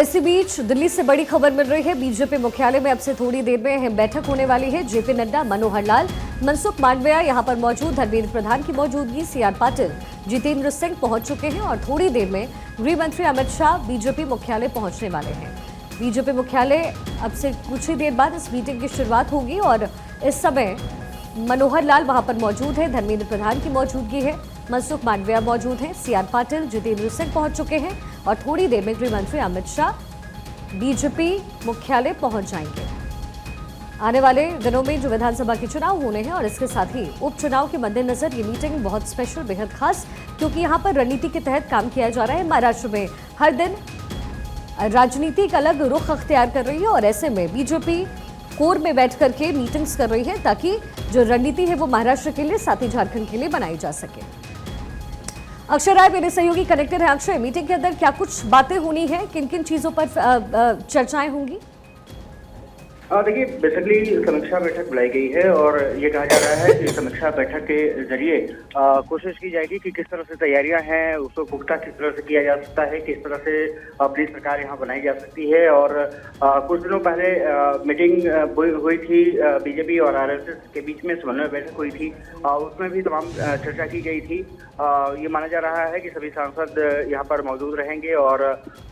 इसी बीच दिल्ली से बड़ी खबर मिल रही है। बीजेपी मुख्यालय में अब से थोड़ी देर में अहम बैठक होने वाली है। जेपी नड्डा, मनोहर लाल, मनसुख मांडविया यहां पर मौजूद, धर्मेंद्र प्रधान की मौजूदगी, सीआर पाटिल, जितेंद्र सिंह पहुंच चुके हैं और थोड़ी देर में गृह मंत्री अमित शाह बीजेपी मुख्यालय पहुंचने वाले हैं। बीजेपी मुख्यालय अब से कुछ ही देर बाद इस मीटिंग की शुरुआत होगी और इस समय मनोहर लाल वहां पर मौजूद है, धर्मेंद्र प्रधान की मौजूदगी है, मनसुख मांडविया मौजूद हैं, सीआर पाटिल, जितेंद्र सिंह पहुंच चुके हैं और थोड़ी देर में गृह मंत्री अमित शाह बीजेपी मुख्यालय पहुंच जाएंगे। आने वाले दिनों में जो विधानसभा के चुनाव होने हैं और इसके साथ ही उपचुनाव के मद्देनजर ये मीटिंग बहुत स्पेशल, बेहद खास, क्योंकि यहां पर रणनीति के तहत काम किया जा रहा है। महाराष्ट्र में हर दिन राजनीति का अलग रुख अख्तियार कर रही है और ऐसे में बीजेपी कोर में बैठ करके मीटिंग्स कर रही है ताकि जो रणनीति है वो महाराष्ट्र के लिए साथ ही झारखंड के लिए बनाई जा सके। अक्षय राय मेरे सहयोगी कनेक्टेड है। अक्षय, मीटिंग के अंदर क्या कुछ बातें होनी है, किन किन चीजों पर चर्चाएं होंगी? देखिए, बेसिकली समीक्षा बैठक बुलाई गई है और ये कहा जा रहा है कि समीक्षा बैठक के जरिए कोशिश की जाएगी कि किस तरह से तैयारियां हैं उसको पुख्ता किस तरह से किया जा सकता है, किस तरह से अपनी सरकार यहाँ बनाई जा सकती है। और कुछ दिनों पहले मीटिंग हुई थी बीजेपी और आरएसएस के बीच में, समन्वय बैठक हुई थी, उसमें भी तमाम चर्चा की गई थी। ये माना जा रहा है कि सभी सांसद यहाँ पर मौजूद रहेंगे और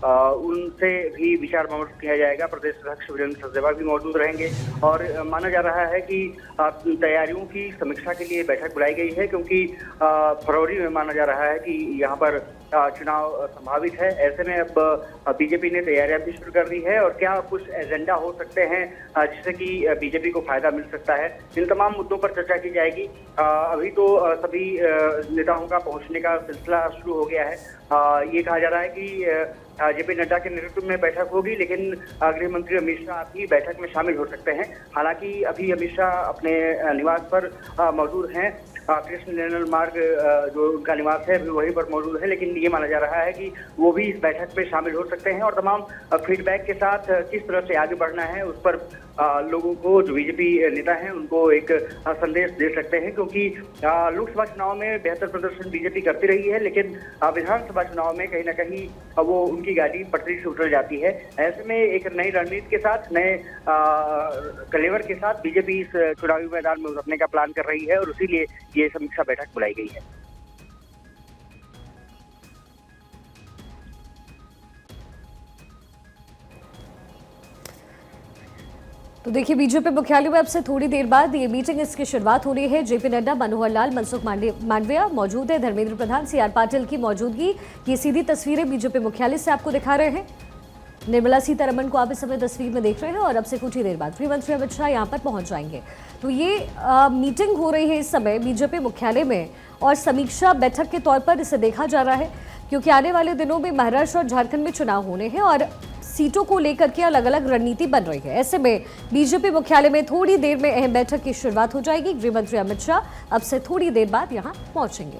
उनसे भी विचार विमर्श किया जाएगा। प्रदेश अध्यक्ष वीरेंद्र सचदेवा भी मौजूद रहेंगे और माना जा रहा है कि तैयारियों की समीक्षा के लिए बैठक बुलाई गई है, क्योंकि फरवरी में माना जा रहा है कि यहाँ पर चुनाव संभावित है। ऐसे में अब बीजेपी ने तैयारियां भी शुरू कर दी है और क्या कुछ एजेंडा हो सकते हैं जिससे कि बीजेपी को फायदा मिल सकता है, इन तमाम मुद्दों पर चर्चा की जाएगी। अभी तो सभी नेताओं का पहुंचने का सिलसिला शुरू हो गया है। ये कहा जा रहा है कि जेपी नड्डा के नेतृत्व में बैठक होगी, लेकिन गृह मंत्री अमित शाह भी बैठक में शामिल हो सकते हैं। हालांकि अभी अमित शाह अपने निवास पर मौजूद हैं। कृष्ण निर्मल मार्ग जो उनका निवास है वहीं पर मौजूद है, लेकिन ये माना जा रहा है कि वो भी इस बैठक में शामिल हो सकते हैं और तमाम फीडबैक के साथ किस तरह से आगे बढ़ना है उस पर लोगों को, जो बीजेपी नेता हैं, उनको एक संदेश दे सकते हैं। क्योंकि लोकसभा चुनाव में बेहतर प्रदर्शन बीजेपी करती रही है, लेकिन विधानसभा चुनाव में कहीं ना कहीं वो उनकी गाड़ी पटरी से उतर जाती है। ऐसे में एक नई रणनीति के साथ, नए कलेवर के साथ बीजेपी इस चुनावी मैदान में उतरने का प्लान कर रही है और इसीलिए ये समीक्षा बैठक बुलाई गई है। तो देखिए, बीजेपी मुख्यालय में अब से थोड़ी देर बाद ये मीटिंग, इसकी शुरुआत हो रही है। जेपी नड्डा, मनोहर लाल, मनसुख मांडविया मौजूद है, धर्मेंद्र प्रधान, सीआर पाटिल की मौजूदगी। ये सीधी तस्वीरें बीजेपी मुख्यालय से आपको दिखा रहे हैं। निर्मला सीतारमण को आप इस समय तस्वीर में देख रहे हैं और अब से कुछ ही देर बाद गृह मंत्री अमित शाह यहाँ पर पहुंच जाएंगे। तो ये मीटिंग हो रही है इस समय बीजेपी मुख्यालय में और समीक्षा बैठक के तौर पर इसे देखा जा रहा है, क्योंकि आने वाले दिनों में महाराष्ट्र और झारखंड में चुनाव होने हैं और सीटों को लेकर के अलग अलग रणनीति बन रही है। ऐसे में बीजेपी मुख्यालय में थोड़ी देर में अहम बैठक की शुरुआत हो जाएगी। गृह मंत्री अमित शाह अब से थोड़ी देर बाद यहाँ पहुंचेंगे।